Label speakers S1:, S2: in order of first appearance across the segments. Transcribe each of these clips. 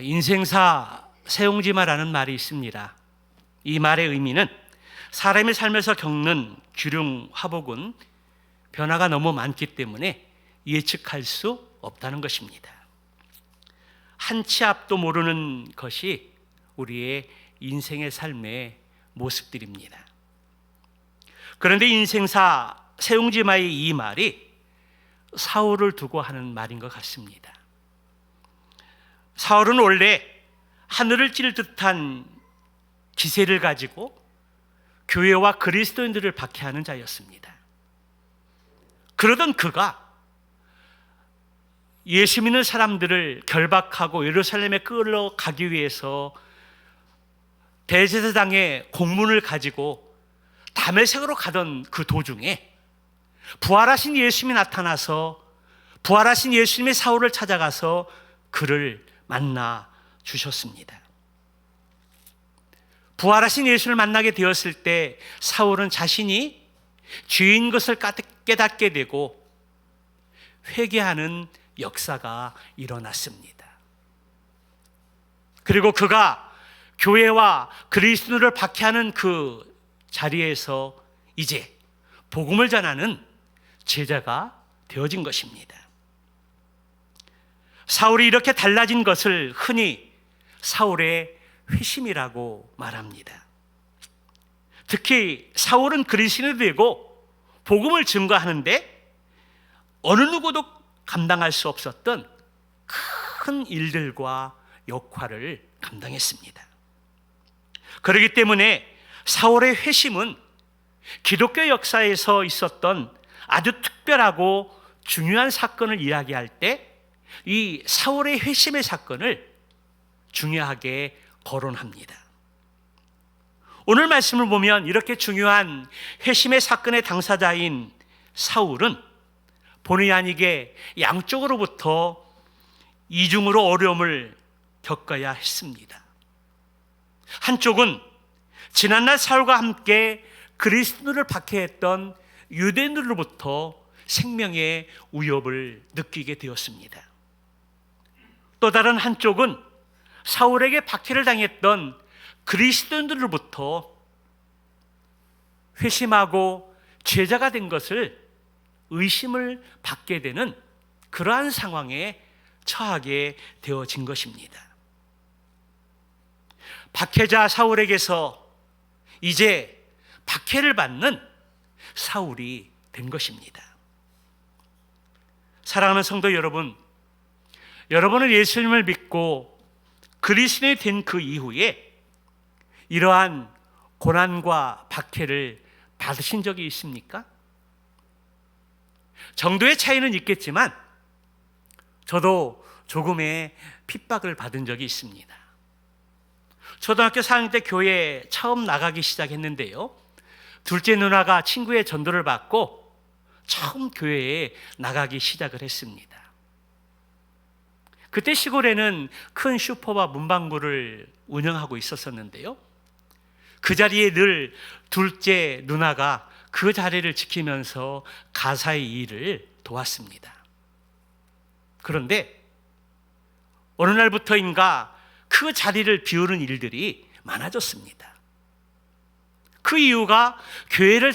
S1: 인생사 세용지마라는 말이 있습니다. 이 말의 의미는 사람이 살면서 겪는 규룡 화복은 변화가 너무 많기 때문에 예측할 수 없다는 것입니다. 한 치 앞도 모르는 것이 우리의 인생의 삶의 모습들입니다. 그런데 인생사 세용지마의 이 말이 사울을 두고 하는 말인 것 같습니다. 사울은 원래 하늘을 찔 듯한 기세를 가지고 교회와 그리스도인들을 박해하는 자였습니다. 그러던 그가 예수 믿는 사람들을 결박하고 예루살렘에 끌어가기 위해서 대제사장의 공문을 가지고 다메섹으로 가던 그 도중에 부활하신 예수님이 나타나서 부활하신 예수님이 사울을 찾아가서 그를 만나 주셨습니다. 부활하신 예수를 만나게 되었을 때 사울은 자신이 죄인 것을 깨닫게 되고 회개하는 역사가 일어났습니다. 그리고 그가 교회와 그리스도를 박해하는 그 자리에서 이제 복음을 전하는 제자가 되어진 것입니다. 사울이 이렇게 달라진 것을 흔히 사울의 회심이라고 말합니다. 특히 사울은 그리스도인이 되고 복음을 증거하는데 어느 누구도 감당할 수 없었던 큰 일들과 역할을 감당했습니다. 그렇기 때문에 사울의 회심은 기독교 역사에서 있었던 아주 특별하고 중요한 사건을 이야기할 때 이 사울의 회심의 사건을 중요하게 거론합니다. 오늘 말씀을 보면 이렇게 중요한 회심의 사건의 당사자인 사울은 본의 아니게 양쪽으로부터 이중으로 어려움을 겪어야 했습니다. 한쪽은 지난날 사울과 함께 그리스도를 박해했던 유대인들로부터 생명의 위협을 느끼게 되었습니다. 또 다른 한쪽은 사울에게 박해를 당했던 그리스도인들로부터 회심하고 제자가 된 것을 의심을 받게 되는 그러한 상황에 처하게 되어진 것입니다. 박해자 사울에게서 이제 박해를 받는 사울이 된 것입니다. 사랑하는 성도 여러분, 여러분은 예수님을 믿고 그리스도인이 된 그 이후에 이러한 고난과 박해를 받으신 적이 있습니까? 정도의 차이는 있겠지만 저도 조금의 핍박을 받은 적이 있습니다. 초등학교 4학년 때 교회에 처음 나가기 시작했는데요, 둘째 누나가 친구의 전도를 받고 처음 교회에 나가기 시작을 했습니다. 그때 시골에는 큰 슈퍼와 문방구를 운영하고 있었는데요, 그 자리에 늘 둘째 누나가 그 자리를 지키면서 가사의 일을 도왔습니다. 그런데 어느 날부터인가 그 자리를 비우는 일들이 많아졌습니다. 그 이유가 교회를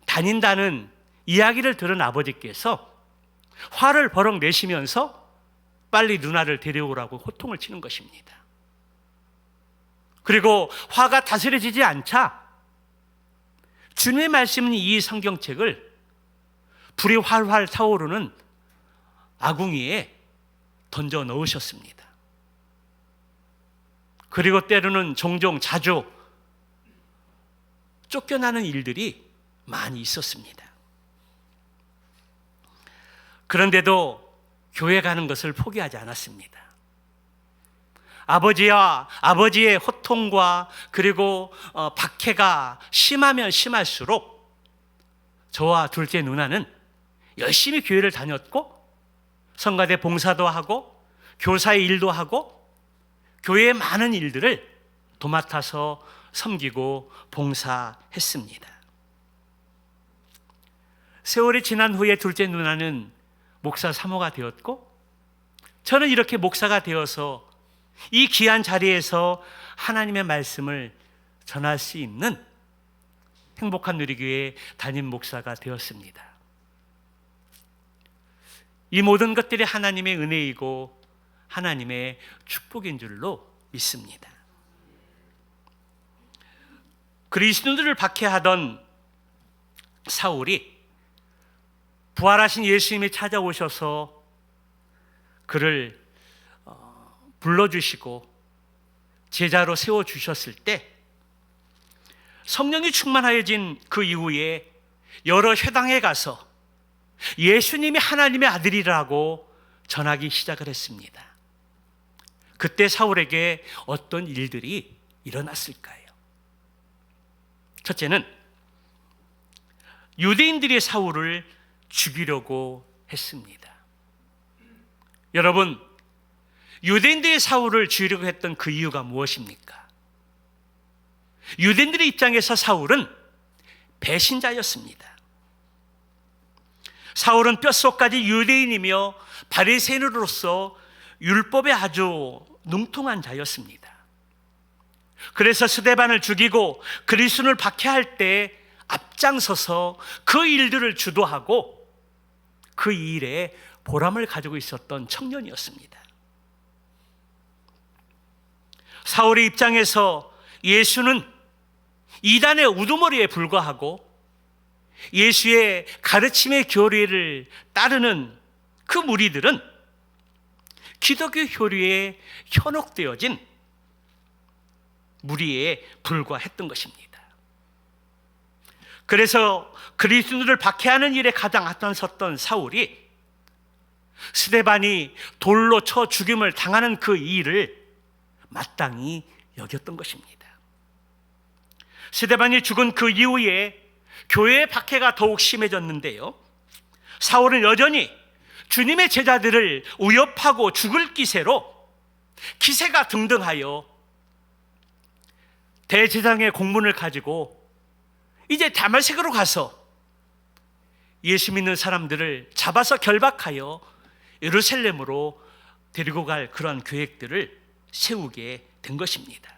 S1: 다닌다는 이야기를 들은 아버지께서 화를 버럭 내시면서 빨리 누나를 데려오라고 호통을 치는 것입니다. 그리고 화가 다스려지지 않자 주님의 말씀은 이 성경책을 불이 활활 타오르는 아궁이에 던져 넣으셨습니다. 그리고 때로는 종종 자주 쫓겨나는 일들이 많이 있었습니다. 그런데도 교회 가는 것을 포기하지 않았습니다. 아버지의 호통과 그리고 박해가 심하면 심할수록 저와 둘째 누나는 열심히 교회를 다녔고 성가대 봉사도 하고 교사의 일도 하고 교회의 많은 일들을 도맡아서 섬기고 봉사했습니다. 세월이 지난 후에 둘째 누나는 목사 사모가 되었고 저는 이렇게 목사가 되어서 이 귀한 자리에서 하나님의 말씀을 전할 수 있는 행복한 누리교회 담임 목사가 되었습니다. 이 모든 것들이 하나님의 은혜이고 하나님의 축복인 줄로 믿습니다. 그리스도인들을 박해하던 사울이 부활하신 예수님이 찾아오셔서 그를 불러주시고 제자로 세워주셨을 때 성령이 충만하여진 그 이후에 여러 회당에 가서 예수님이 하나님의 아들이라고 전하기 시작을 했습니다. 그때 사울에게 어떤 일들이 일어났을까요? 첫째는 유대인들이 사울을 죽이려고 했습니다. 여러분, 유대인들이 사울을 죽이려고 했던 그 이유가 무엇입니까? 유대인들의 입장에서 사울은 배신자였습니다. 사울은 뼛속까지 유대인이며 바리새인으로서 율법에 아주 능통한 자였습니다. 그래서 스데반을 죽이고 그리스도를 박해할 때 앞장서서 그 일들을 주도하고 그 일에 보람을 가지고 있었던 청년이었습니다. 사울의 입장에서 예수는 이단의 우두머리에 불과하고 예수의 가르침의 교리를 따르는 그 무리들은 기독교 교리에 현혹되어진 무리에 불과했던 것입니다. 그래서 그리스도를 박해하는 일에 가장 앞장섰던 사울이 스데반이 돌로 쳐 죽임을 당하는 그 일을 마땅히 여겼던 것입니다. 스데반이 죽은 그 이후에 교회의 박해가 더욱 심해졌는데요, 사울은 여전히 주님의 제자들을 위협하고 죽을 기세로 기세가 등등하여 대제사장의 공문을 가지고 이제 다메섹으로 가서 예수 믿는 사람들을 잡아서 결박하여 예루살렘으로 데리고 갈 그러한 계획들을 세우게 된 것입니다.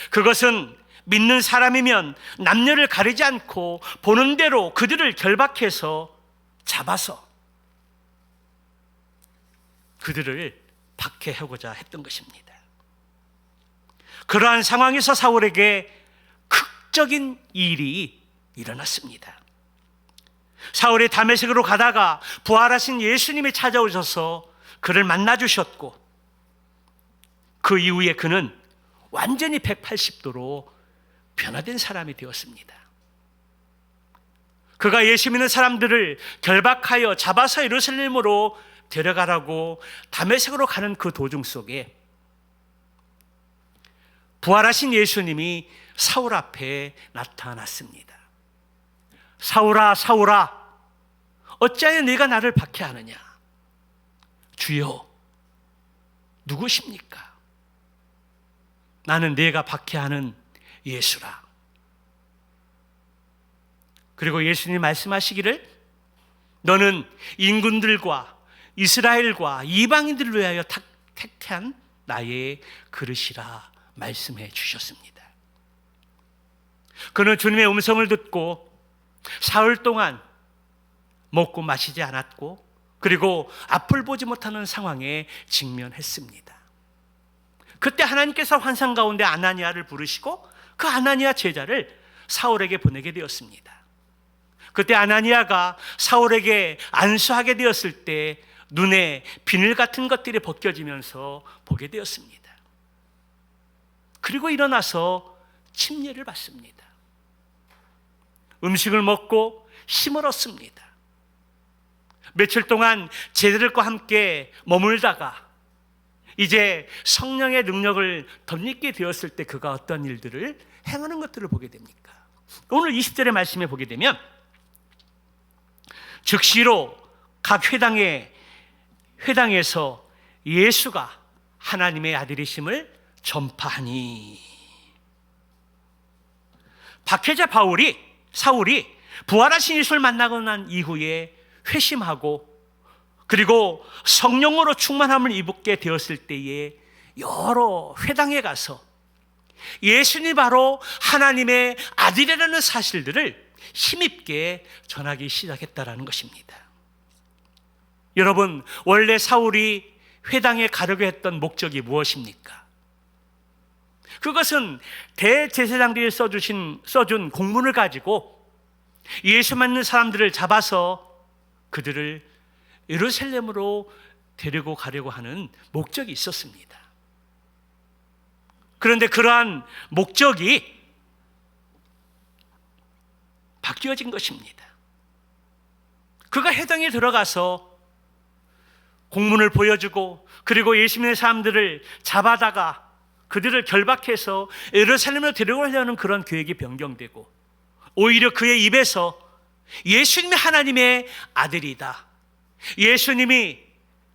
S1: 그것은 믿는 사람이면 남녀를 가리지 않고 보는 대로 그들을 결박해서 잡아서 그들을 박해하고자 했던 것입니다. 그러한 상황에서 사울에게 극적인 일이 일어났습니다. 사울이 다메섹으로 가다가 부활하신 예수님이 찾아오셔서 그를 만나주셨고 그 이후에 그는 완전히 180도로 변화된 사람이 되었습니다. 그가 예수 믿는 사람들을 결박하여 잡아서 예루살렘으로 데려가라고 다메섹으로 가는 그 도중 속에 부활하신 예수님이 사울 앞에 나타났습니다. 사울아, 사울아, 어찌하여 네가 나를 박해하느냐? 주여, 누구십니까? 나는 네가 박해하는 예수라. 그리고 예수님이 말씀하시기를 너는 인군들과 이스라엘과 이방인들을 위하여 택한 나의 그릇이라 말씀해 주셨습니다. 그는 주님의 음성을 듣고 사흘 동안 먹고 마시지 않았고 그리고 앞을 보지 못하는 상황에 직면했습니다. 그때 하나님께서 환상 가운데 아나니아를 부르시고 그 아나니아 제자를 사울에게 보내게 되었습니다. 그때 아나니아가 사울에게 안수하게 되었을 때 눈에 비늘 같은 것들이 벗겨지면서 보게 되었습니다. 그리고 일어나서 침례를 받습니다. 음식을 먹고 힘을 얻습니다. 며칠 동안 제자들과 함께 머물다가 이제 성령의 능력을 덧입게 되었을 때 그가 어떤 일들을 행하는 것들을 보게 됩니까? 오늘 20절의 말씀에 보게 되면 즉시로 각 회당에서 예수가 하나님의 아들이심을 전파하니, 박해자 사울이 부활하신 예수를 만나고 난 이후에 회심하고 그리고 성령으로 충만함을 입게 되었을 때에 여러 회당에 가서 예수님이 바로 하나님의 아들이라는 사실들을 힘있게 전하기 시작했다라는 것입니다. 여러분, 원래 사울이 회당에 가려고 했던 목적이 무엇입니까? 그것은 대제사장들이 써준 공문을 가지고 예수 믿는 사람들을 잡아서 그들을 예루살렘으로 데리고 가려고 하는 목적이 있었습니다. 그런데 그러한 목적이 바뀌어진 것입니다. 그가 회당에 들어가서 공문을 보여주고 그리고 예수 믿는 사람들을 잡아다가 그들을 결박해서 예루살렘으로 데려가려는 그런 계획이 변경되고, 오히려 그의 입에서 예수님이 하나님의 아들이다, 예수님이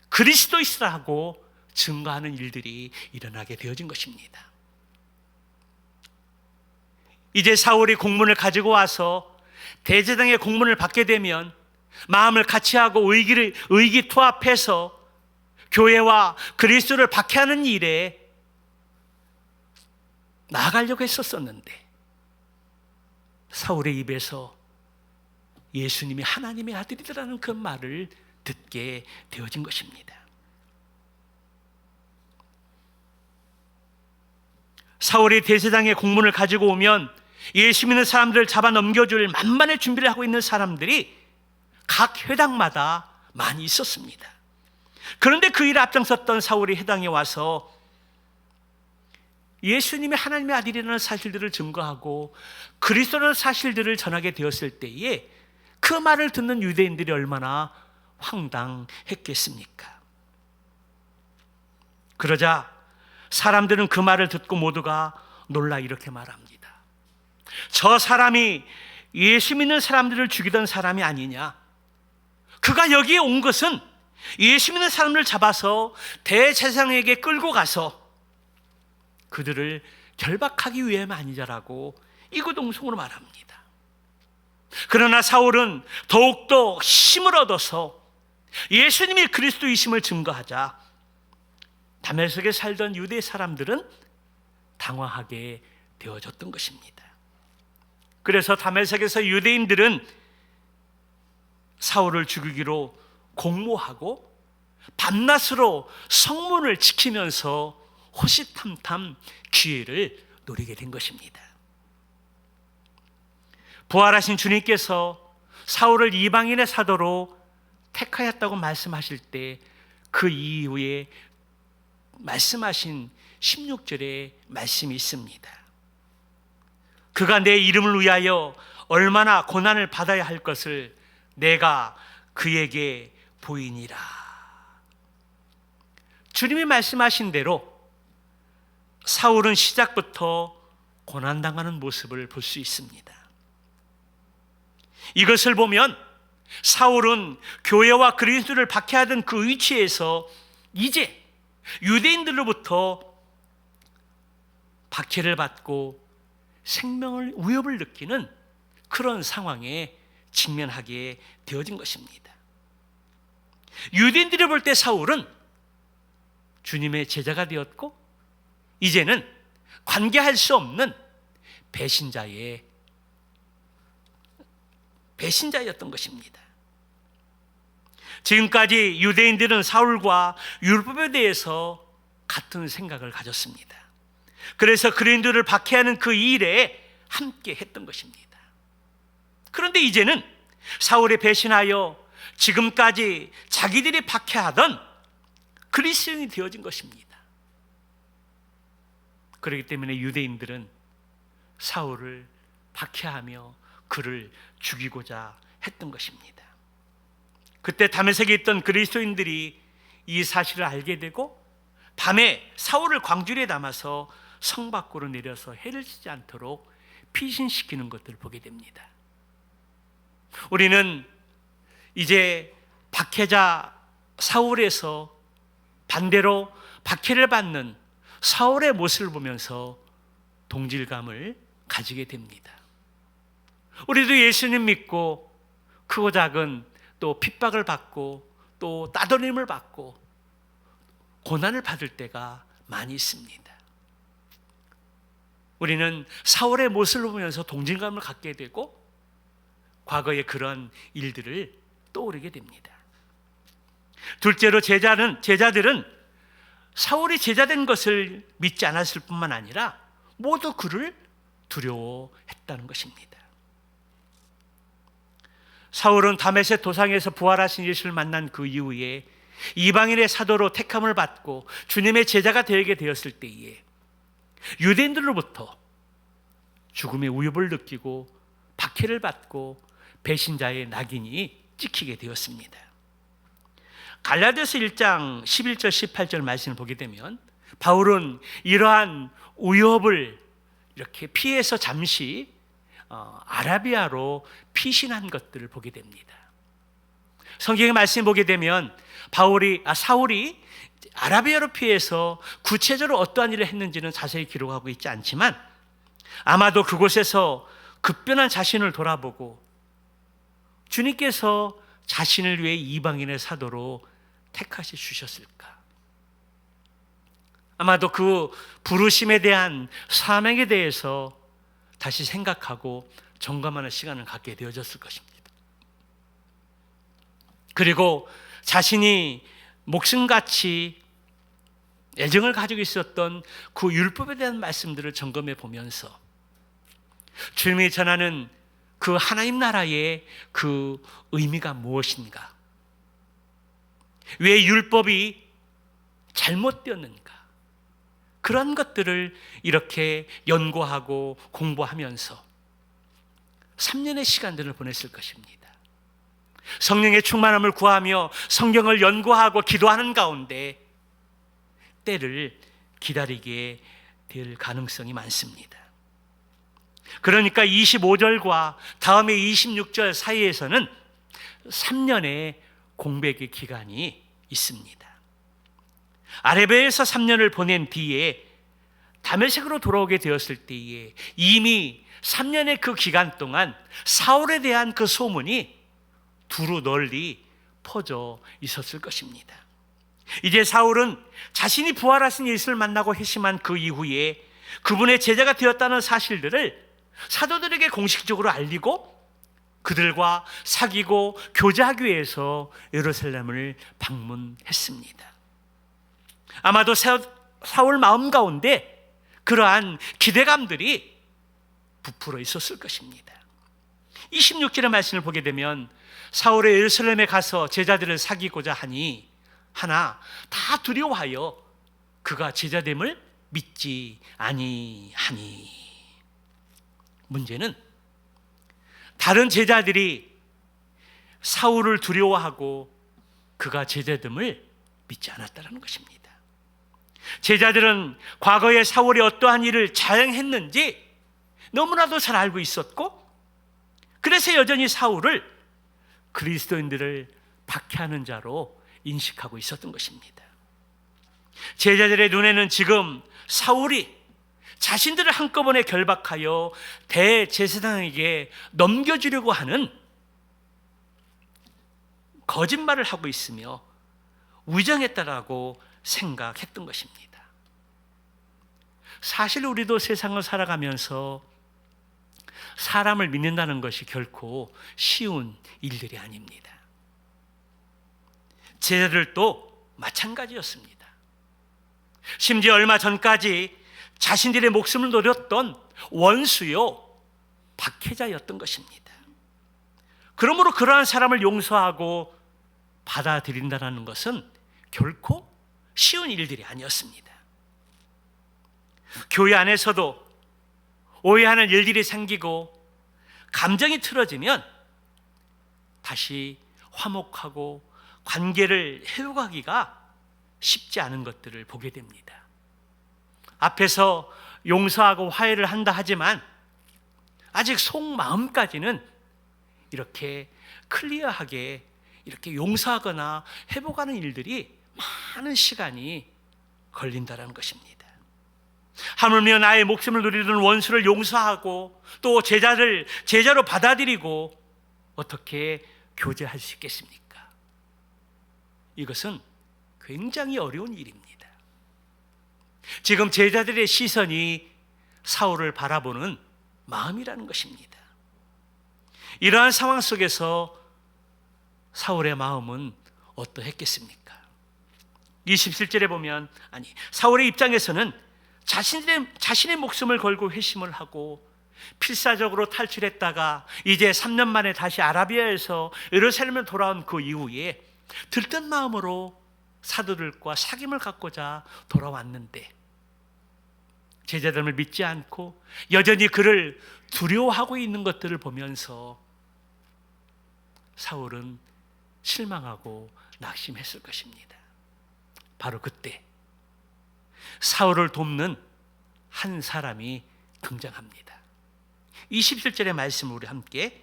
S1: 그리스도이시라고 증거하는 일들이 일어나게 되어진 것입니다. 이제 사울이 공문을 가지고 와서 대제사장의 공문을 받게 되면 마음을 같이하고 의기투합해서 교회와 그리스도를 박해하는 일에 나아가려고 했었는데, 사울의 입에서 예수님이 하나님의 아들이라는 그 말을 듣게 되어진 것입니다. 사울이 대제사장의 공문을 가지고 오면 예수 믿는 사람들을 잡아 넘겨줄 만반의 준비를 하고 있는 사람들이 각 회당마다 많이 있었습니다. 그런데 그 일에 앞장섰던 사울이 회당에 와서 예수님이 하나님의 아들이라는 사실들을 증거하고 그리스도라는 사실들을 전하게 되었을 때에 그 말을 듣는 유대인들이 얼마나 황당했겠습니까? 그러자 사람들은 그 말을 듣고 모두가 놀라 이렇게 말합니다. 저 사람이 예수 믿는 사람들을 죽이던 사람이 아니냐? 그가 여기에 온 것은 예수 믿는 사람들을 잡아서 대제사장에게 끌고 가서 그들을 결박하기 위함 아니냐라고 이구동성으로 말합니다. 그러나 사울은 더욱더 힘을 얻어서 예수님이 그리스도이심을 증거하자 다메섹에 살던 유대 사람들은 당황하게 되어졌던 것입니다. 그래서 다메섹에서 유대인들은 사울을 죽이기로 공모하고 밤낮으로 성문을 지키면서 호시탐탐 기회를 노리게 된 것입니다. 부활하신 주님께서 사울을 이방인의 사도로 택하였다고 말씀하실 때 그 이후에 말씀하신 16절의 말씀이 있습니다. 그가 내 이름을 위하여 얼마나 고난을 받아야 할 것을 내가 그에게 보이니라. 주님이 말씀하신 대로 사울은 시작부터 고난당하는 모습을 볼 수 있습니다. 이것을 보면 사울은 교회와 그리스도를 박해하던 그 위치에서 이제 유대인들로부터 박해를 받고 생명을 위협을 느끼는 그런 상황에 직면하게 되어진 것입니다. 유대인들이 볼 때 사울은 주님의 제자가 되었고 이제는 관계할 수 없는 배신자였던 것입니다. 지금까지 유대인들은 사울과 율법에 대해서 같은 생각을 가졌습니다. 그래서 그리스도를 박해하는 그 일에 함께 했던 것입니다. 그런데 이제는 사울이 배신하여 지금까지 자기들이 박해하던 그리스도인이 되어진 것입니다. 그렇기 때문에 유대인들은 사울을 박해하며 그를 죽이고자 했던 것입니다. 그때 다메섹에 있던 그리스도인들이 이 사실을 알게 되고 밤에 사울을 광주리에 담아서 성 밖으로 내려서 해를 지지 않도록 피신시키는 것들을 보게 됩니다. 우리는 이제 박해자 사울에서 반대로 박해를 받는 사울의 모습을 보면서 동질감을 가지게 됩니다. 우리도 예수님 믿고 크고 작은 또 핍박을 받고 또 따돌림을 받고 고난을 받을 때가 많이 있습니다. 우리는 사울의 모습을 보면서 동질감을 갖게 되고 과거의 그런 일들을 떠오르게 됩니다. 둘째로 제자들은 사울이 제자된 것을 믿지 않았을 뿐만 아니라 모두 그를 두려워했다는 것입니다. 사울은 다메섹 도상에서 부활하신 예수를 만난 그 이후에 이방인의 사도로 택함을 받고 주님의 제자가 되게 되었을 때에 유대인들로부터 죽음의 위협을 느끼고 박해를 받고 배신자의 낙인이 찍히게 되었습니다. 갈라디아서 1장 11절 18절 말씀을 보게 되면 바울은 이러한 위협을 이렇게 피해서 잠시 아라비아로 피신한 것들을 보게 됩니다. 성경의 말씀을 보게 되면 사울이 아라비아로 피해서 구체적으로 어떠한 일을 했는지는 자세히 기록하고 있지 않지만 아마도 그곳에서 급변한 자신을 돌아보고 주님께서 자신을 위해 이방인의 사도로 택하시 주셨을까? 아마도 그 부르심에 대한 사명에 대해서 다시 생각하고 점검하는 시간을 갖게 되어졌을 것입니다. 그리고 자신이 목숨같이 애정을 가지고 있었던 그 율법에 대한 말씀들을 점검해 보면서 주님이 전하는 그 하나님 나라의 그 의미가 무엇인가? 왜 율법이 잘못되었는가? 그런 것들을 이렇게 연구하고 공부하면서 3년의 시간들을 보냈을 것입니다. 성령의 충만함을 구하며 성경을 연구하고 기도하는 가운데 때를 기다리게 될 가능성이 많습니다. 그러니까 25절과 다음에 26절 사이에서는 3년의 공백의 기간이 있습니다. 아라비아에서 3년을 보낸 뒤에 다메섹으로 돌아오게 되었을 때에 이미 3년의 그 기간 동안 사울에 대한 그 소문이 두루 널리 퍼져 있었을 것입니다. 이제 사울은 자신이 부활하신 예수를 만나고 회심한 그 이후에 그분의 제자가 되었다는 사실들을 사도들에게 공식적으로 알리고 그들과 사귀고 교제하기 위해서 예루살렘을 방문했습니다. 아마도 사울 마음 가운데 그러한 기대감들이 부풀어 있었을 것입니다. 26절의 말씀을 보게 되면 사울의 예루살렘에 가서 제자들을 사귀고자 하니 하나 다 두려워하여 그가 제자됨을 믿지 아니하니. 문제는 다른 제자들이 사울을 두려워하고 그가 제자됨을 믿지 않았다는 것입니다. 제자들은 과거에 사울이 어떠한 일을 자행했는지 너무나도 잘 알고 있었고 그래서 여전히 사울을 그리스도인들을 박해하는 자로 인식하고 있었던 것입니다. 제자들의 눈에는 지금 사울이 자신들을 한꺼번에 결박하여 대제사장에게 넘겨주려고 하는 거짓말을 하고 있으며 위장했다라고 생각했던 것입니다. 사실 우리도 세상을 살아가면서 사람을 믿는다는 것이 결코 쉬운 일들이 아닙니다. 제자들도 마찬가지였습니다. 심지어 얼마 전까지 자신들의 목숨을 노렸던 원수요 박해자였던 것입니다. 그러므로 그러한 사람을 용서하고 받아들인다는 것은 결코 쉬운 일들이 아니었습니다. 교회 안에서도 오해하는 일들이 생기고 감정이 틀어지면 다시 화목하고 관계를 회복하기가 쉽지 않은 것들을 보게 됩니다. 앞에서 용서하고 화해를 한다 하지만 아직 속마음까지는 이렇게 클리어하게 이렇게 용서하거나 회복하는 일들이 많은 시간이 걸린다는 것입니다. 하물며 나의 목숨을 누리던 원수를 용서하고 또 제자로 받아들이고 어떻게 교제할 수 있겠습니까? 이것은 굉장히 어려운 일입니다. 지금 제자들의 시선이 사울을 바라보는 마음이라는 것입니다. 이러한 상황 속에서 사울의 마음은 어떠했겠습니까? 27절에 보면 사울의 입장에서는 자신의 목숨을 걸고 회심을 하고 필사적으로 탈출했다가 이제 3년 만에 다시 아라비아에서 예루살렘에 돌아온 그 이후에 들뜬 마음으로 사도들과 사귐을 갖고자 돌아왔는데 제자들을 믿지 않고 여전히 그를 두려워하고 있는 것들을 보면서 사울은 실망하고 낙심했을 것입니다. 바로 그때 사울을 돕는 한 사람이 등장합니다. 27절의 말씀을 우리 함께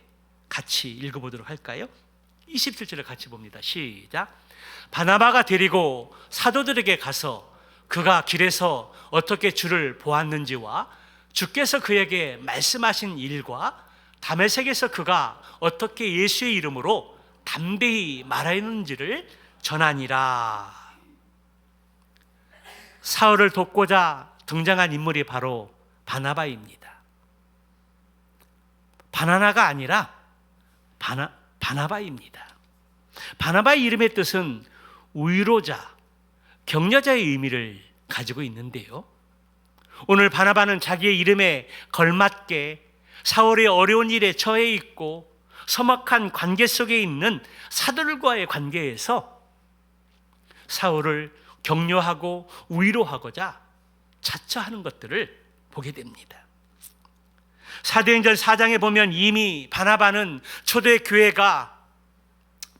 S1: 같이 읽어보도록 할까요? 27절을 같이 봅니다. 시작. 바나바가 데리고 사도들에게 가서 그가 길에서 어떻게 주를 보았는지와 주께서 그에게 말씀하신 일과 다메섹에서 그가 어떻게 예수의 이름으로 담대히 말하였는지를 전하니라. 사울을 돕고자 등장한 인물이 바로 바나바입니다. 바나나가 아니라 바나바입니다. 바나바의 이름의 뜻은 위로자, 격려자의 의미를 가지고 있는데요. 오늘 바나바는 자기의 이름에 걸맞게 사울의 어려운 일에 처해 있고 서먹한 관계 속에 있는 사도들과의 관계에서 사울을 격려하고 위로하고자 자처하는 것들을 보게 됩니다. 사도행전 4장에 보면 이미 바나바는 초대 교회가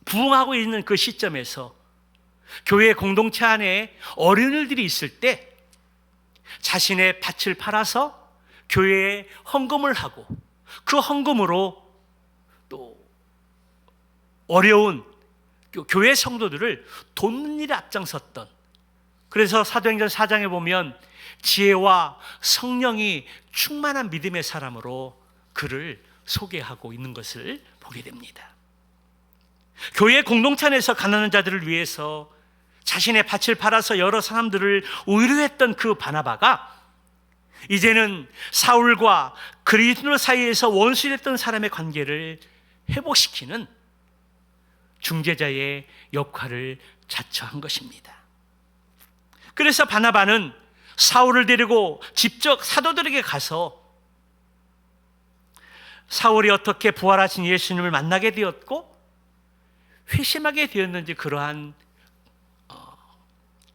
S1: 부흥하고 있는 그 시점에서 교회 공동체 안에 어려운 일들이 있을 때 자신의 밭을 팔아서 교회에 헌금을 하고 그 헌금으로 또 어려운 교회 성도들을 돕는 일에 앞장섰던, 그래서 사도행전 4장에 보면 지혜와 성령이 충만한 믿음의 사람으로 그를 소개하고 있는 것을 보게 됩니다. 교회 공동체 안에서 가난한 자들을 위해서 자신의 밭을 팔아서 여러 사람들을 위로했던 그 바나바가 이제는 사울과 그리스도 사이에서 원수됐던 사람의 관계를 회복시키는 중재자의 역할을 자처한 것입니다. 그래서 바나바는 사울을 데리고 직접 사도들에게 가서 사울이 어떻게 부활하신 예수님을 만나게 되었고 회심하게 되었는지 그러한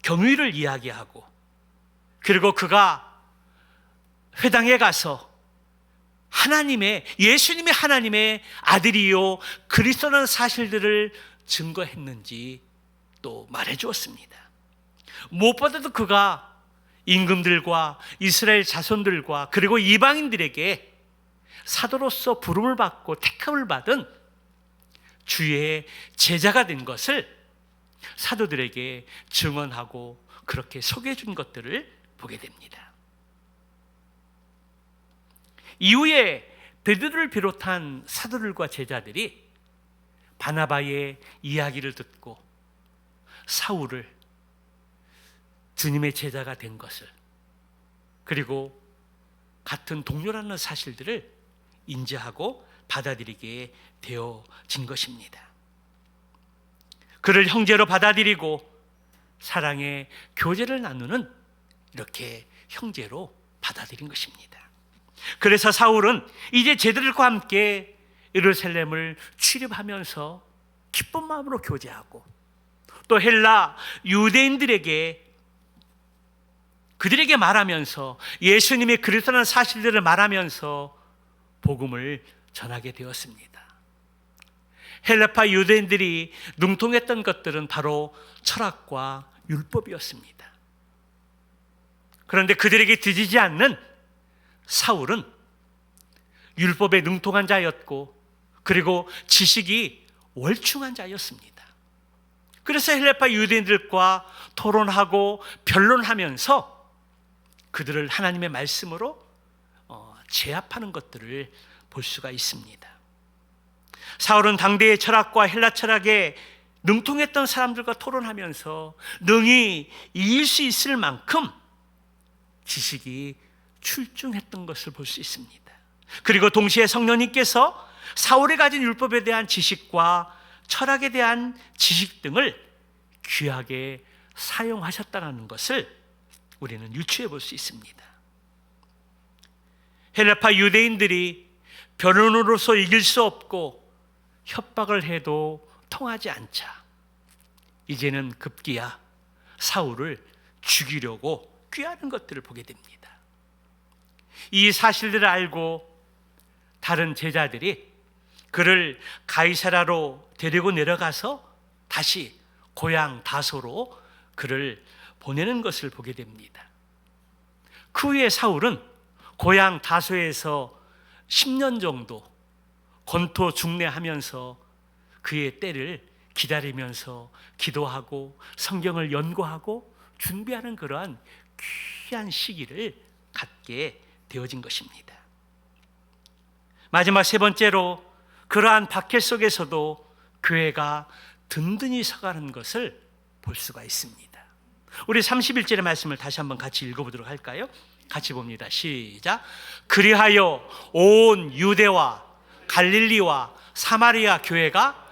S1: 경위를 이야기하고, 그리고 그가 회당에 가서 예수님이 하나님의 아들이요 그리스도라는 사실들을 증거했는지 또 말해 주었습니다. 무엇보다도 그가 임금들과 이스라엘 자손들과 그리고 이방인들에게 사도로서 부름을 받고 택함을 받은 주의 제자가 된 것을 사도들에게 증언하고 그렇게 소개해 준 것들을 보게 됩니다. 이후에 베드로를 비롯한 사도들과 제자들이 바나바의 이야기를 듣고 사울을 주님의 제자가 된 것을, 그리고 같은 동료라는 사실들을 인지하고 받아들이게 되어진 것입니다. 그를 형제로 받아들이고 사랑의 교제를 나누는 이렇게 형제로 받아들인 것입니다. 그래서 사울은 이제 제자들과 함께 예루살렘을 출입하면서 기쁜 마음으로 교제하고 또 헬라 유대인들에게 그들에게 말하면서 예수님의 그리스도라는 사실들을 말하면서 복음을 전하게 되었습니다. 헬라파 유대인들이 능통했던 것들은 바로 철학과 율법이었습니다. 그런데 그들에게 뒤지지 않는 사울은 율법에 능통한 자였고 그리고 지식이 월충한 자였습니다. 그래서 헬라파 유대인들과 토론하고 변론하면서 그들을 하나님의 말씀으로 제압하는 것들을 볼 수가 있습니다. 사울은 당대의 철학과 헬라 철학에 능통했던 사람들과 토론하면서 능히 이길 수 있을 만큼 지식이 출중했던 것을 볼 수 있습니다. 그리고 동시에 성령님께서 사울이 가진 율법에 대한 지식과 철학에 대한 지식 등을 귀하게 사용하셨다는 것을 우리는 유추해 볼 수 있습니다. 헬라파 유대인들이 변론으로서 이길 수 없고 협박을 해도 통하지 않자 이제는 급기야 사울을 죽이려고 꾀하는 것들을 보게 됩니다. 이 사실들을 알고 다른 제자들이 그를 가이사라로 데리고 내려가서 다시 고향 다소로 그를 보내는 것을 보게 됩니다. 그 후에 사울은 고향 다소에서 10년 정도 권토 중래하면서 그의 때를 기다리면서 기도하고 성경을 연구하고 준비하는 그러한 귀한 시기를 갖게 되어진 것입니다. 마지막 세 번째로 그러한 박해 속에서도 교회가 든든히 서가는 것을 볼 수가 있습니다. 우리 31절의 말씀을 다시 한번 같이 읽어보도록 할까요? 같이 봅니다. 시작. 그리하여 온 유대와 갈릴리와 사마리아 교회가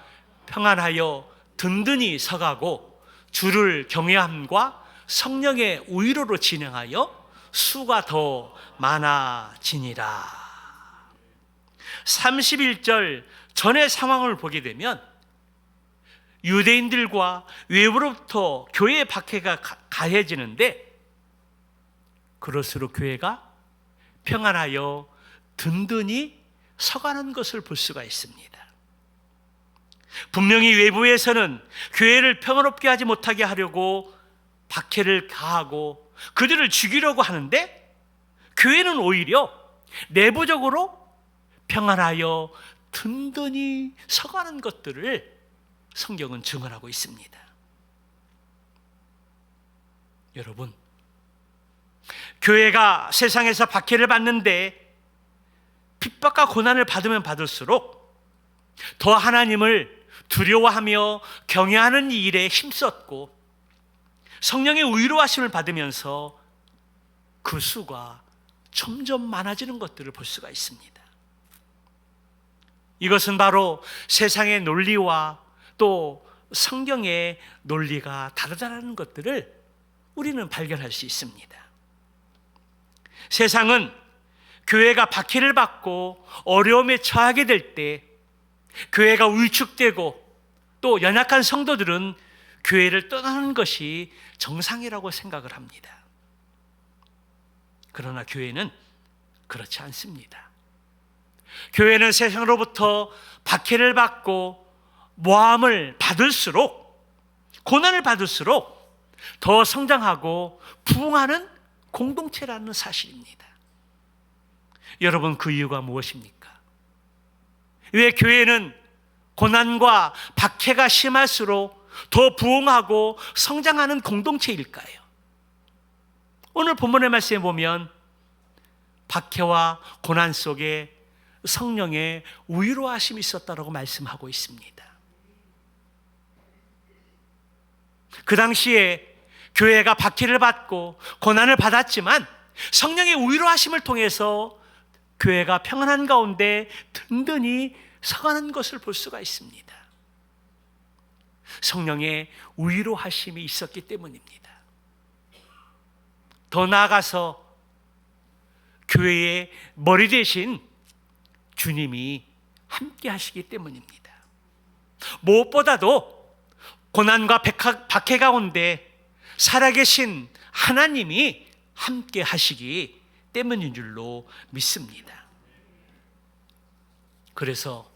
S1: 평안하여 든든히 서가고 주를 경외함과 성령의 우위로로 진행하여 수가 더 많아지니라. 31절 전의 상황을 보게 되면 유대인들과 외부로부터 교회의 박해가 가해지는데 그럴수록 교회가 평안하여 든든히 서가는 것을 볼 수가 있습니다. 분명히 외부에서는 교회를 평화롭게 하지 못하게 하려고 박해를 가하고 그들을 죽이려고 하는데 교회는 오히려 내부적으로 평안하여 든든히 서가는 것들을 성경은 증언하고 있습니다. 여러분, 교회가 세상에서 박해를 받는데 핍박과 고난을 받으면 받을수록 더 하나님을 두려워하며 경외하는 일에 힘썼고 성령의 위로하심을 받으면서 그 수가 점점 많아지는 것들을 볼 수가 있습니다. 이것은 바로 세상의 논리와 또 성경의 논리가 다르다는 것들을 우리는 발견할 수 있습니다. 세상은 교회가 박해를 받고 어려움에 처하게 될 때 교회가 위축되고 또 연약한 성도들은 교회를 떠나는 것이 정상이라고 생각을 합니다. 그러나 교회는 그렇지 않습니다. 교회는 세상으로부터 박해를 받고 모함을 받을수록 고난을 받을수록 더 성장하고 부흥하는 공동체라는 사실입니다. 여러분, 그 이유가 무엇입니까? 왜 교회는 고난과 박해가 심할수록 더 부흥하고 성장하는 공동체일까요? 오늘 본문의 말씀에 보면 박해와 고난 속에 성령의 위로하심이 있었다라고 말씀하고 있습니다. 그 당시에 교회가 박해를 받고 고난을 받았지만 성령의 위로하심을 통해서 교회가 평안한 가운데 든든히 서가는 것을 볼 수가 있습니다. 성령의 위로하심이 있었기 때문입니다. 더 나아가서 교회의 머리 대신 주님이 함께 하시기 때문입니다. 무엇보다도 고난과 박해 가운데 살아계신 하나님이 함께 하시기 때문인 줄로 믿습니다. 그래서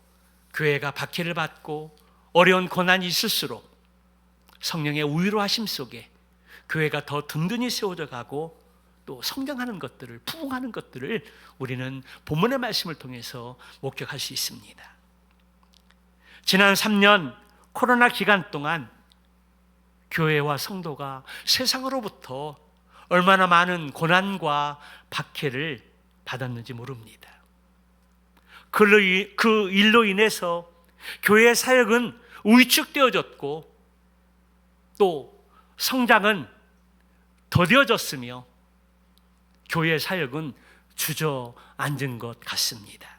S1: 교회가 박해를 받고 어려운 고난이 있을수록 성령의 위로하심 속에 교회가 더 든든히 세워져 가고 또 성장하는 것들을, 부흥하는 것들을 우리는 본문의 말씀을 통해서 목격할 수 있습니다. 지난 3년 코로나 기간 동안 교회와 성도가 세상으로부터 얼마나 많은 고난과 박해를 받았는지 모릅니다. 그 일로 인해서 교회의 사역은 위축되어졌고 또 성장은 더뎌졌으며 교회 사역은 주저앉은 것 같습니다.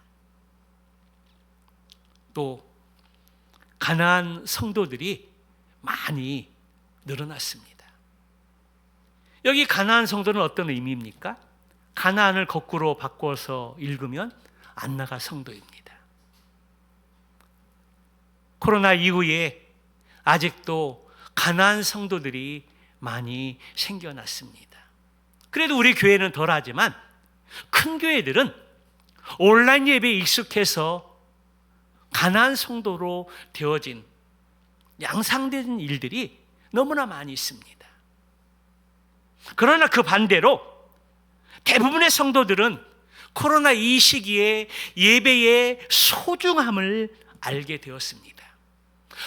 S1: 또 가난한 성도들이 많이 늘어났습니다. 여기 가난한 성도는 어떤 의미입니까? 가난을 거꾸로 바꿔서 읽으면 안 나가 성도입니다. 코로나 이후에 아직도 가난한 성도들이 많이 생겨났습니다. 그래도 우리 교회는 덜하지만 큰 교회들은 온라인 예배에 익숙해서 가난한 성도로 되어진 양상된 일들이 너무나 많이 있습니다. 그러나 그 반대로 대부분의 성도들은 코로나 이 시기에 예배의 소중함을 알게 되었습니다.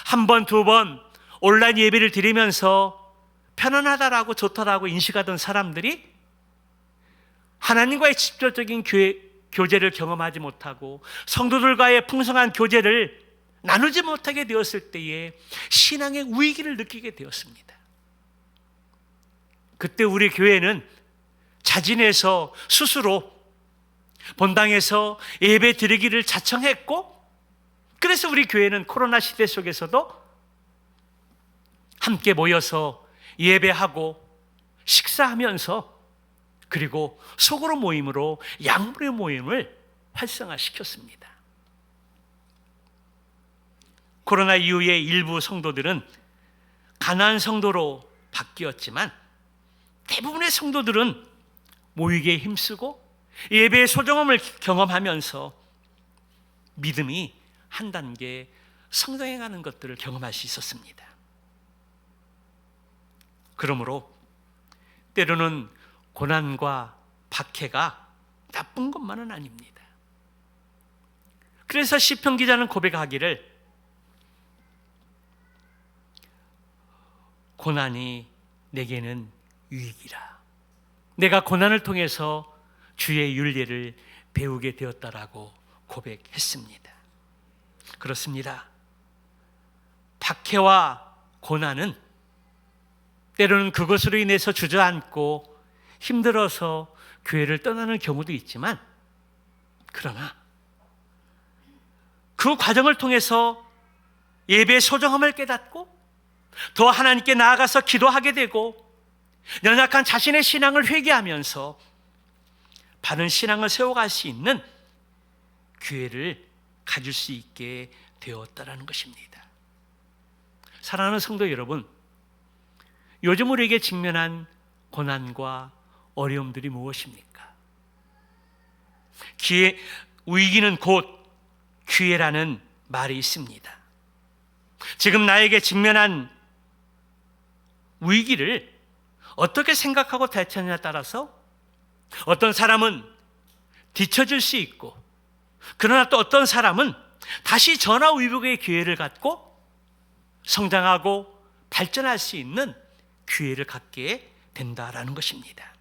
S1: 한 번, 두 번 온라인 예배를 드리면서 편안하다라고 좋다라고 인식하던 사람들이 하나님과의 직접적인 교제를 경험하지 못하고 성도들과의 풍성한 교제를 나누지 못하게 되었을 때에 신앙의 위기를 느끼게 되었습니다. 그때 우리 교회는 자진해서 스스로 본당에서 예배 드리기를 자청했고, 그래서 우리 교회는 코로나 시대 속에서도 함께 모여서 예배하고 식사하면서 그리고 소그룹 모임으로 양무리 모임을 활성화시켰습니다. 코로나 이후에 일부 성도들은 가난한 성도로 바뀌었지만 대부분의 성도들은 모이기에 힘쓰고 예배의 소중함을 경험하면서 믿음이 한 단계 성장해가는 것들을 경험할 수 있었습니다. 그러므로 때로는 고난과 박해가 나쁜 것만은 아닙니다. 그래서 시편 기자는 고백하기를 고난이 내게는 유익이라. 내가 고난을 통해서 주의 윤리를 배우게 되었다라고 고백했습니다. 그렇습니다. 박해와 고난은 때로는 그것으로 인해서 주저앉고 힘들어서 교회를 떠나는 경우도 있지만, 그러나 그 과정을 통해서 예배의 소중함을 깨닫고 더 하나님께 나아가서 기도하게 되고 연약한 자신의 신앙을 회개하면서 바른 신앙을 세워갈 수 있는 기회를 가질 수 있게 되었다라는 것입니다. 사랑하는 성도 여러분, 요즘 우리에게 직면한 고난과 어려움들이 무엇입니까? 위기는 곧 기회라는 말이 있습니다. 지금 나에게 직면한 위기를 어떻게 생각하고 대처하느냐에 따라서 어떤 사람은 뒤처질 수 있고, 그러나 또 어떤 사람은 다시 전화위복의 기회를 갖고 성장하고 발전할 수 있는 기회를 갖게 된다라는 것입니다.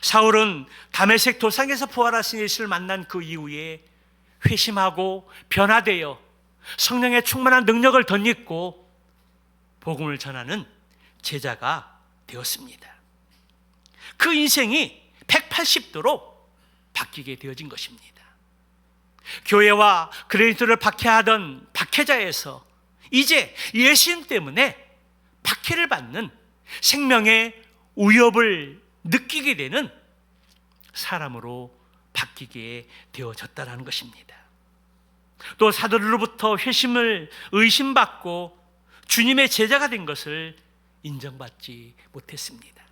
S1: 사울은 다메섹 도상에서 부활하신 예수를 만난 그 이후에 회심하고 변화되어 성령의 충만한 능력을 덧입고 복음을 전하는 제자가 되었습니다. 그 인생이 180도로 바뀌게 되어진 것입니다. 교회와 그리스도를 박해하던 박해자에서 이제 예수님 때문에 박해를 받는 생명의 위협을 느끼게 되는 사람으로 바뀌게 되어졌다는 것입니다. 또 사도들로부터 회심을 의심받고 주님의 제자가 된 것을 인정받지 못했습니다.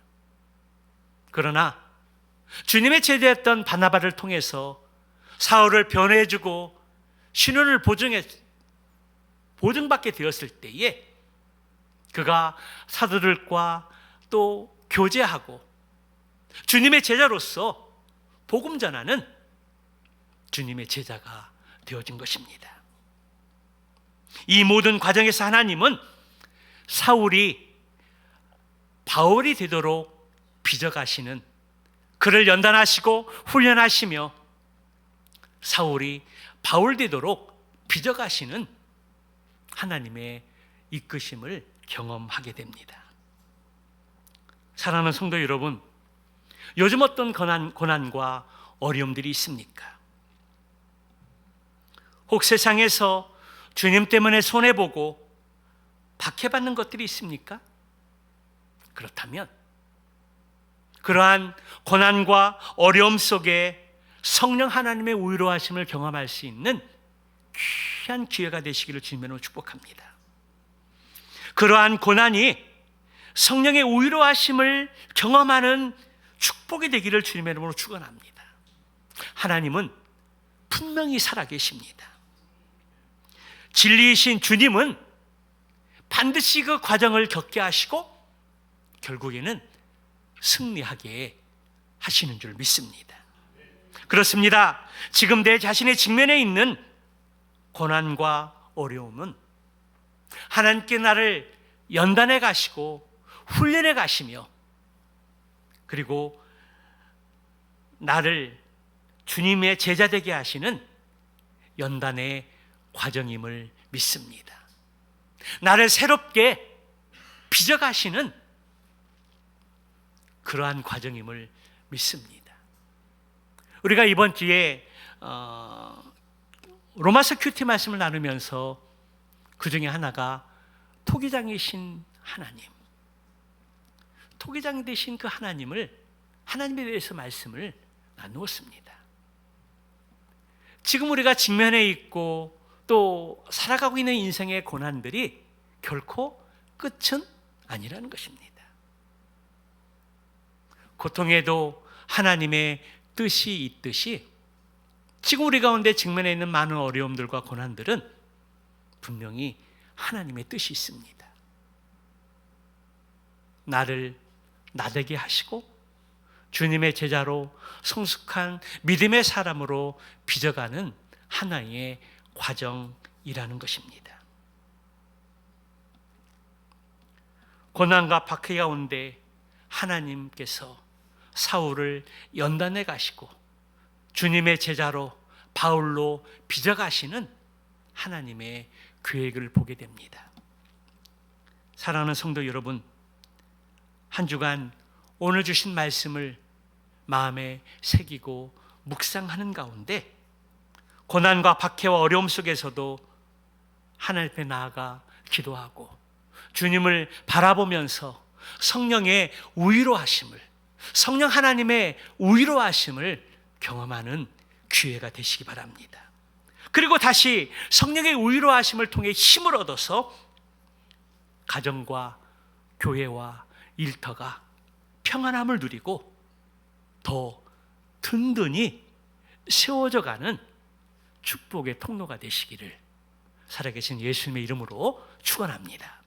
S1: 그러나 주님의 제자였던 바나바를 통해서 사울을 변해주고 신원을 보증받게 되었을 때에 그가 사도들과 또 교제하고 주님의 제자로서 복음 전하는 주님의 제자가 되어진 것입니다. 이 모든 과정에서 하나님은 사울이 바울이 되도록 빚어가시는, 그를 연단하시고 하나님의 이끄심을 경험하게 됩니다. 사랑하는 성도 여러분, 요즘 어떤 고난과 어려움들이 있습니까? 혹 세상에서 주님 때문에 손해보고 박해받는 것들이 있습니까? 그렇다면 그러한 고난과 어려움 속에 성령 하나님의 위로하심을 경험할 수 있는 귀한 기회가 되시기를 주님으로 축복합니다. 그러한 고난이 성령의 위로하심을 경험하는 축복이 되기를 주님의 이름으로 축원합니다. 하나님은 분명히 살아계십니다. 진리이신 주님은 반드시 그 과정을 겪게 하시고 결국에는 승리하게 하시는 줄 믿습니다. 그렇습니다. 지금 내 자신의 직면에 있는 고난과 어려움은 하나님께 나를 연단해 가시고 훈련해 가시며 그리고 나를 주님의 제자 되게 하시는 연단의 과정임을 믿습니다. 나를 새롭게 빚어가시는 그러한 과정임을 믿습니다. 우리가 이번 주에 로마서 큐티 말씀을 나누면서 그 중에 하나가 토기장이신 하나님, 토기장 되신 그 하나님에 대해서 말씀을 나누었습니다. 지금 우리가 직면해 있고 또 살아가고 있는 인생의 고난들이 결코 끝은 아니라는 것입니다. 고통에도 하나님의 뜻이 있듯이 지금 우리 가운데 직면해 있는 많은 어려움들과 고난들은 분명히 하나님의 뜻이 있습니다. 나를 나되게 하시고 주님의 제자로 성숙한 믿음의 사람으로 빚어가는 하나의 과정이라는 것입니다. 고난과 박해 가운데 하나님께서 사울을 연단해 가시고 주님의 제자로 바울로 빚어가시는 하나님의 계획을 보게 됩니다. 사랑하는 성도 여러분, 한 주간 오늘 주신 말씀을 마음에 새기고 묵상하는 가운데 고난과 박해와 어려움 속에서도 하나님 앞에 나아가 기도하고 주님을 바라보면서 성령의 위로하심을, 성령 하나님의 위로하심을 경험하는 기회가 되시기 바랍니다. 그리고 다시 성령의 위로하심을 통해 힘을 얻어서 가정과 교회와 일터가 평안함을 누리고 더 든든히 세워져가는 축복의 통로가 되시기를 살아계신 예수님의 이름으로 축원합니다.